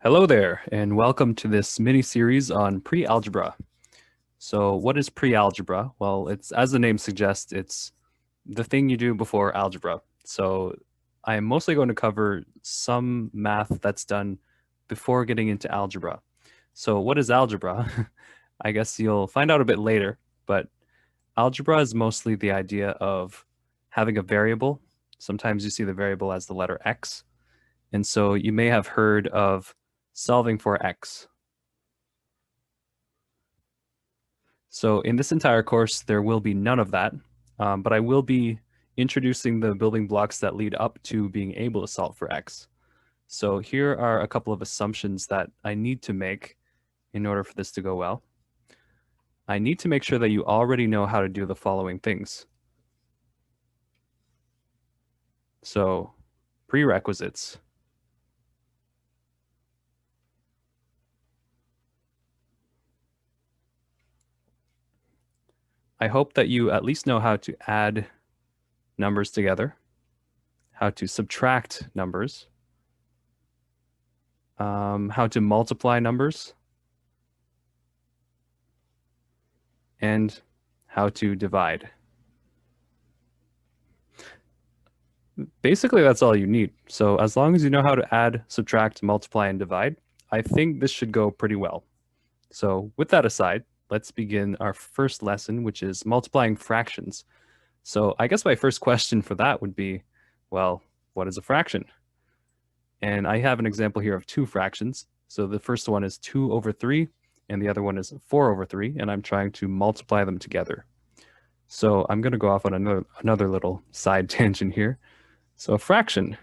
Hello there, and welcome to this mini-series on pre-algebra. So what is pre-algebra? Well, it's, as the name suggests, it's the thing you do before algebra. So I am mostly going to cover some math that's done before getting into algebra. So what is algebra? I guess you'll find out a bit later, but algebra is mostly the idea of having a variable. Sometimes you see the variable as the letter x, and so you may have heard of solving for x. So in this entire course, there will be none of that, but I will be introducing the building blocks that lead up to being able to solve for x. So here are a couple of assumptions that I need to make in order for this to go well. I need to make sure that you already know how to do the following things. So prerequisites. I hope that you at least know how to add numbers together, how to subtract numbers, how to multiply numbers, and how to divide. Basically, that's all you need. So as long as you know how to add, subtract, multiply, and divide, I think this should go pretty well. So with that aside, let's begin our first lesson, which is multiplying fractions. So I guess my first question for that would be, well, what is a fraction? And I have an example here of two fractions. So the first one is 2 over 3, and the other one is 4 over 3, and I'm trying to multiply them together. So I'm going to go off on another little side tangent here. So a fraction.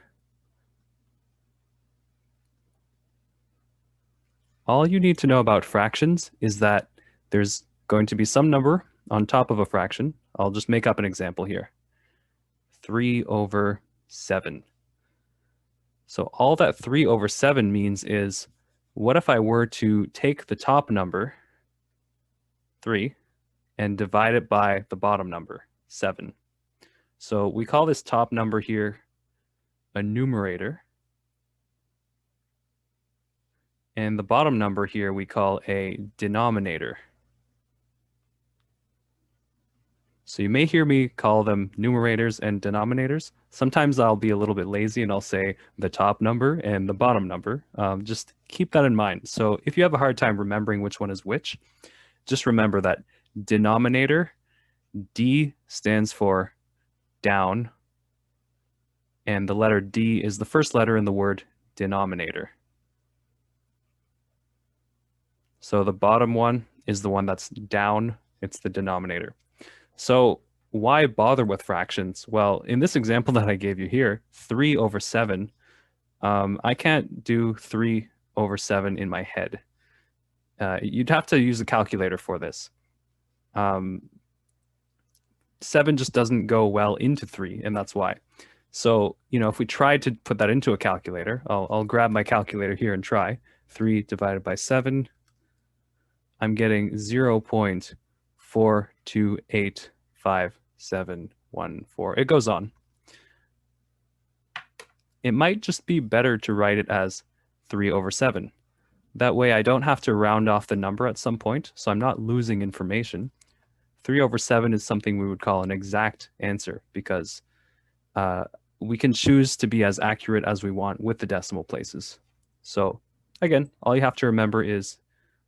All you need to know about fractions is that there's going to be some number on top of a fraction. I'll just make up an example here. 3 over 7. So all that 3 over 7 means is, what if I were to take the top number, 3, and divide it by the bottom number, 7? So we call this top number here a numerator. And the bottom number here we call a denominator. So you may hear me call them numerators and denominators. Sometimes I'll be a little bit lazy and I'll say the top number and the bottom number. Just keep that in mind. So if you have a hard time remembering which one is which, just remember that denominator, D stands for down, and the letter D is the first letter in the word denominator. So the bottom one is the one that's down, it's the denominator. So why bother with fractions? Well, in this example that I gave you here, 3 over 7, I can't do 3 over 7 in my head. You'd have to use a calculator for this. 7 just doesn't go well into 3, and that's why. So, if we tried to put that into a calculator, I'll grab my calculator here and try. 3 divided by 7, I'm getting 0.428574. It goes on. It might just be better to write it as 3 over 7. That way I don't have to round off the number at some point, so I'm not losing information. 3 over 7 is something we would call an exact answer because we can choose to be as accurate as we want with the decimal places. So again, all you have to remember is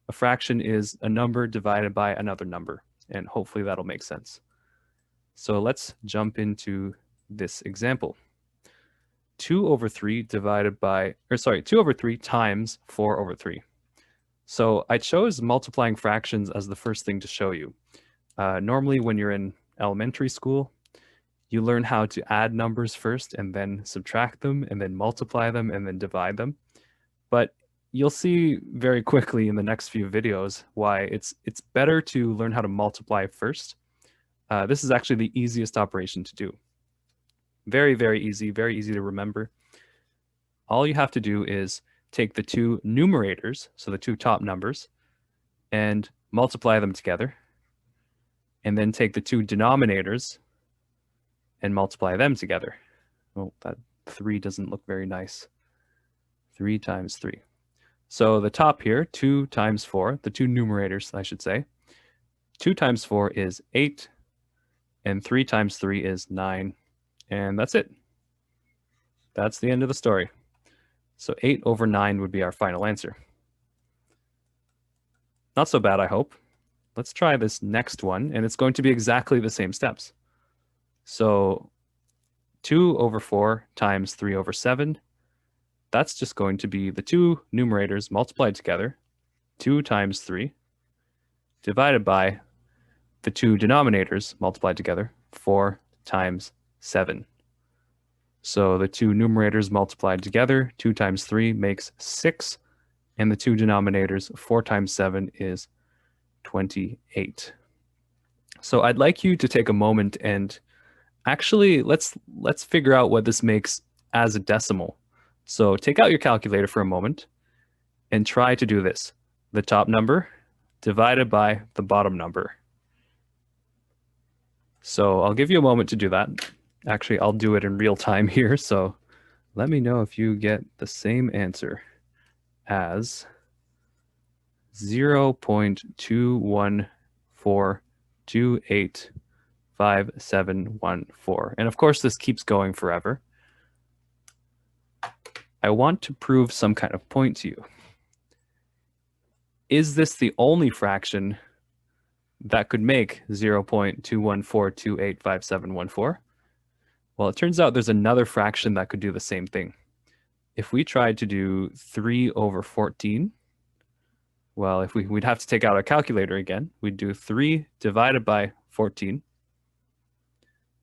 a fraction is a number divided by another number, and hopefully that'll make sense. So let's jump into this example. 2 over 3 divided by, 2 over 3 times 4 over 3. So I chose multiplying fractions as the first thing to show you. Normally when you're in elementary school, you learn how to add numbers first and then subtract them and then multiply them and then divide them. But you'll see very quickly in the next few videos why it's better to learn how to multiply first. This is actually the easiest operation to do. Very, very easy to remember. All you have to do is take the two numerators, so the two top numbers, and multiply them together. And then take the two denominators and multiply them together. Oh, that 3 doesn't look very nice. 3 times 3. So the top here, 2 times 4, the two numerators, I should say. 2 times 4 is 8, and 3 times 3 is 9. And that's it. That's the end of the story. So 8 over 9 would be our final answer. Not so bad, I hope. Let's try this next one, and it's going to be exactly the same steps. So 2 over 4 times 3 over 7, that's just going to be the two numerators multiplied together, 2 times 3, divided by the two denominators multiplied together, 4 times 7. So the two numerators multiplied together, 2 times 3 makes 6, and the two denominators, 4 times 7 is 28. So I'd like you to take a moment and actually let's figure out what this makes as a decimal. So take out your calculator for a moment and try to do this. The top number divided by the bottom number. So I'll give you a moment to do that. Actually, I'll do it in real time here. So let me know if you get the same answer as 0.214285714. And of course, this keeps going forever. I want to prove some kind of point to you. Is this the only fraction that could make 0.214285714? Well, it turns out there's another fraction that could do the same thing. If we tried to do 3 over 14, well, if we'd have to take out our calculator again. We'd do 3 divided by 14.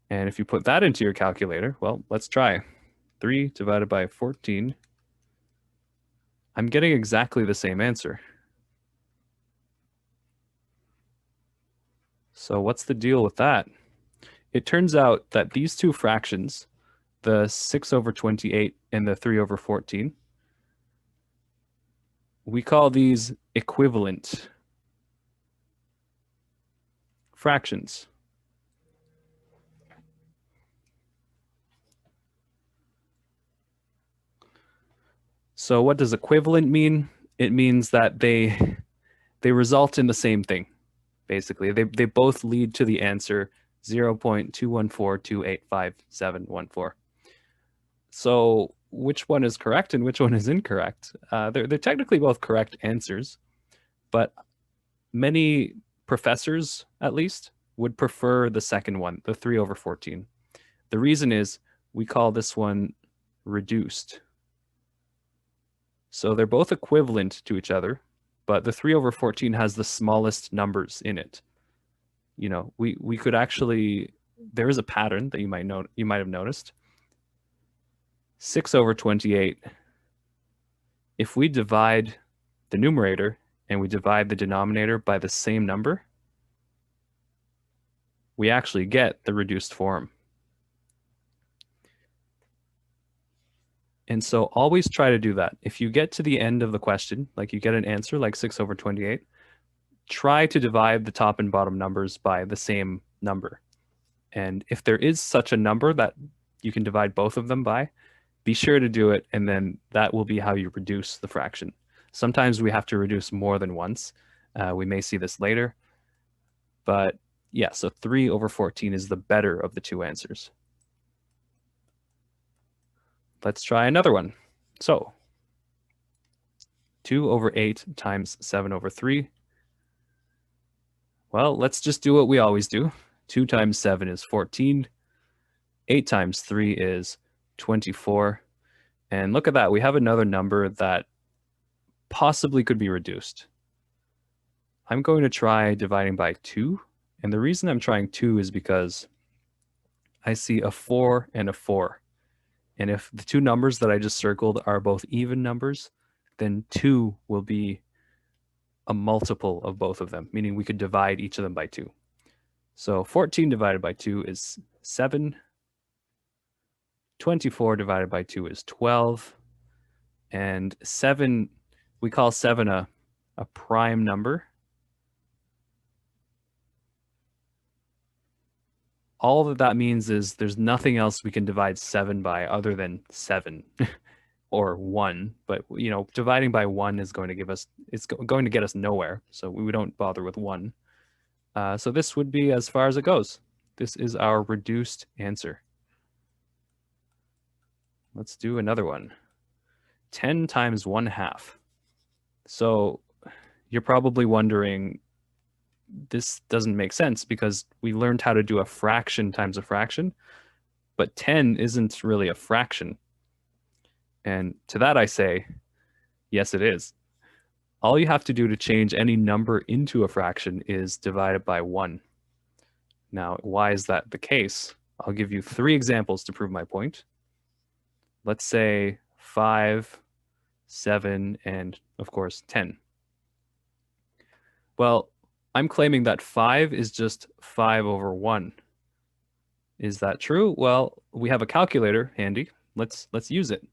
And if you put that into your calculator, well, let's try. 3 divided by 14. I'm getting exactly the same answer. So what's the deal with that? It turns out that these two fractions, the 6 over 28 and the 3 over 14, we call these equivalent fractions. So what does equivalent mean? It means that they result in the same thing, basically. They both lead to the answer 0.214285714. So which one is correct and which one is incorrect? They're technically both correct answers, but many professors, at least, would prefer the second one, the 3 over 14. The reason is we call this one reduced. So they're both equivalent to each other, but the 3 over 14 has the smallest numbers in it. You know, we could actually, there is a pattern that you might have noticed. 6 over 28, if we divide the numerator and we divide the denominator by the same number, we actually get the reduced form. And so always try to do that. If you get to the end of the question, like you get an answer like 6 over 28, try to divide the top and bottom numbers by the same number. And if there is such a number that you can divide both of them by, be sure to do it, and then that will be how you reduce the fraction. Sometimes we have to reduce more than once. We may see this later. But yeah, so 3 over 14 is the better of the two answers. Let's try another one. So 2 over 8 times 7 over 3. Well, let's just do what we always do. 2 times 7 is 14. 8 times 3 is 24. And look at that. We have another number that possibly could be reduced. I'm going to try dividing by 2. And the reason I'm trying 2 is because I see a 4 and a 4. And if the two numbers that I just circled are both even numbers, then 2 will be a multiple of both of them, meaning we could divide each of them by 2. So 14 divided by 2 is 7. 24 divided by 2 is 12. And 7, we call 7 a prime number. All that means is there's nothing else we can divide 7 by other than 7. or 1, but dividing by 1 is going to give us, it's going to get us nowhere, so we don't bother with 1. So this would be as far as it goes. This is our reduced answer. Let's do another one. 10 times 1/2. So you're probably wondering, this doesn't make sense because we learned how to do a fraction times a fraction, but 10 isn't really a fraction. And to that I say, yes, it is. All you have to do to change any number into a fraction is divide it by 1. Now, why is that the case? I'll give you 3 examples to prove my point. Let's say 5, 7, and of course 10. Well, I'm claiming that 5 is just 5 over 1. Is that true? Well, we have a calculator handy. Let's use it.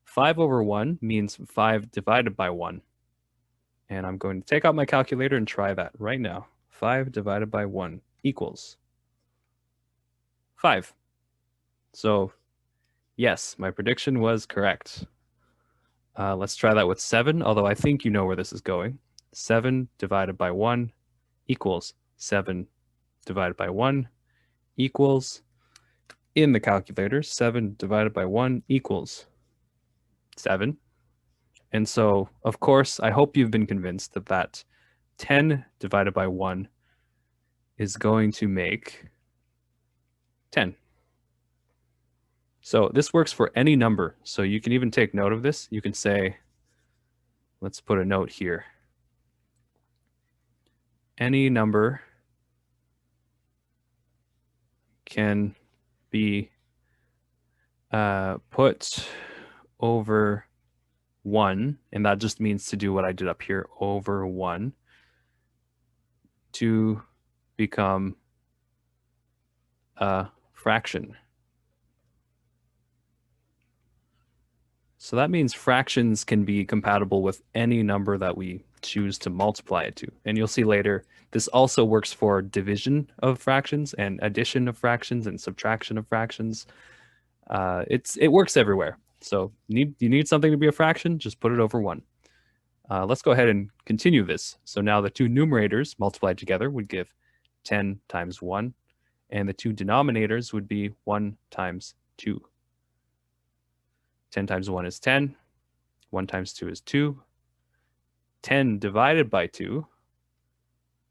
5 over 1 means 5 divided by 1. And I'm going to take out my calculator and try that right now. 5 divided by 1 equals 5. So yes, my prediction was correct. Let's try that with 7, although I think you know where this is going. 7 divided by 1 equals 7 divided by 1 equals, in the calculator, 7 divided by 1 equals 7. And so, of course, I hope you've been convinced that 10 divided by 1 is going to make 10. So this works for any number. So you can even take note of this. You can say, let's put a note here. Any number can be put over 1, and that just means to do what I did up here, over 1, to become a fraction. So that means fractions can be compatible with any number that we choose to multiply it to. And you'll see later, this also works for division of fractions and addition of fractions and subtraction of fractions. It works everywhere. So you need something to be a fraction, just put it over 1. Let's go ahead and continue this. So now the two numerators multiplied together would give 10 times 1, and the two denominators would be 1 times 2. 10 times 1 is 10. 1 times 2 is 2. 10 divided by 2.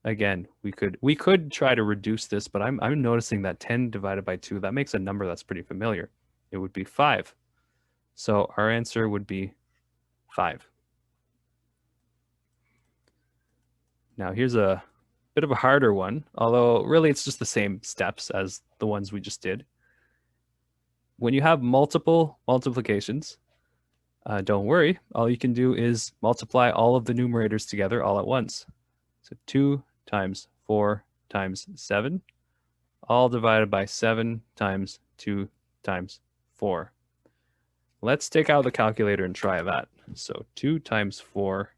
Again, we could try to reduce this, but I'm noticing that 10 divided by 2, that makes a number that's pretty familiar. It would be 5. So our answer would be 5. Now here's a bit of a harder one, although really it's just the same steps as the ones we just did. When you have multiple multiplications, don't worry. All you can do is multiply all of the numerators together all at once. So 2 times 4 times 7, all divided by 7 times 2 times 4. Let's take out the calculator and try that. So 2 times 4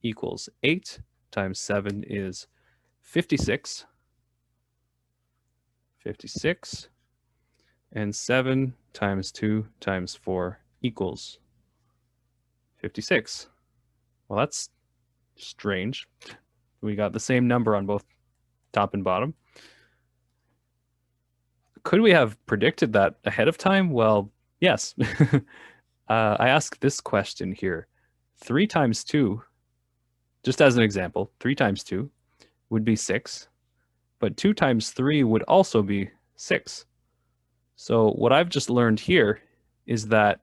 equals 8, times 7 is 56. 56. And 7 times 2 times 4 equals 56. Well, that's strange. We got the same number on both top and bottom. Could we have predicted that ahead of time? Well, yes. I ask this question here. 3 times 2, just as an example, 3 times 2 would be 6, but 2 times 3 would also be 6. So what I've just learned here is that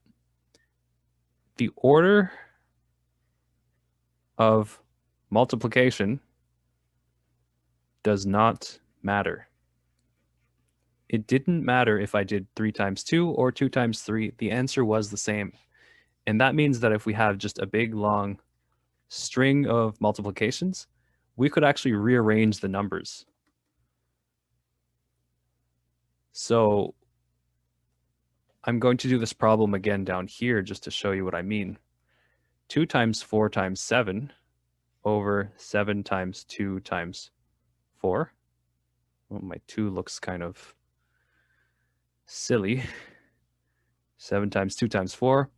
the order of multiplication does not matter. It didn't matter if I did 3 times 2 or 2 times 3. The answer was the same. And that means that if we have just a big, long string of multiplications, we could actually rearrange the numbers. So I'm going to do this problem again down here just to show you what I mean. 2 times 4 times 7 over 7 times 2 times 4. Well, my 2 looks kind of silly. 7 times 2 times 4.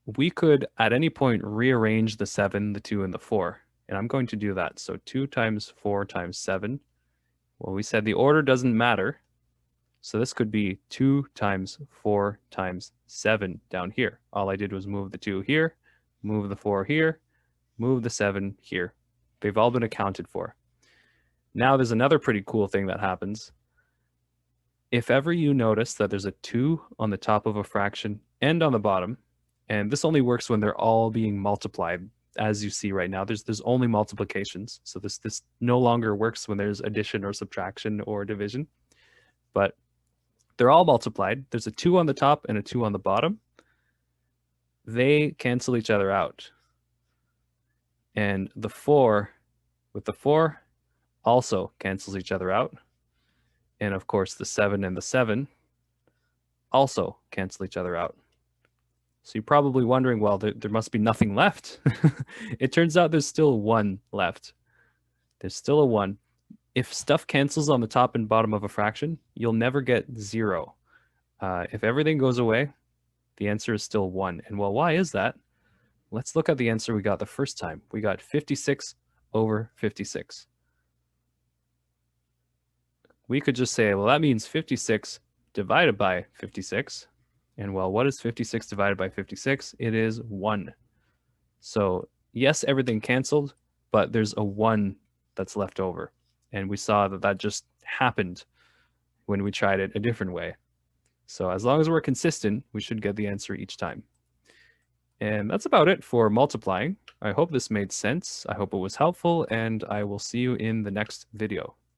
we could at any point rearrange the 7, the 2, and the 4. And I'm going to do that. So 2 times 4 times 7. Well, we said the order doesn't matter. So this could be 2 times 4 times 7 down here. All I did was move the 2 here, move the 4 here, move the 7 here. They've all been accounted for. Now there's another pretty cool thing that happens. If ever you notice that there's a 2 on the top of a fraction and on the bottom, and this only works when they're all being multiplied, as you see right now, there's only multiplications. So this no longer works when there's addition or subtraction or division, but they're all multiplied. There's a 2 on the top and a 2 on the bottom. They cancel each other out. And the 4 with the 4 also cancels each other out. And of course, the 7 and the 7 also cancel each other out. So you're probably wondering, well, there must be nothing left. It turns out there's still 1 left. There's still a 1. If stuff cancels on the top and bottom of a fraction, you'll never get 0. If everything goes away, the answer is still 1. And well, why is that? Let's look at the answer we got the first time. We got 56 over 56. We could just say, well, that means 56 divided by 56. And well, what is 56 divided by 56? It is 1. So yes, everything canceled, but there's a 1 that's left over. And we saw that that just happened when we tried it a different way. So as long as we're consistent, we should get the answer each time. And that's about it for multiplying. I hope this made sense. I hope it was helpful, and I will see you in the next video.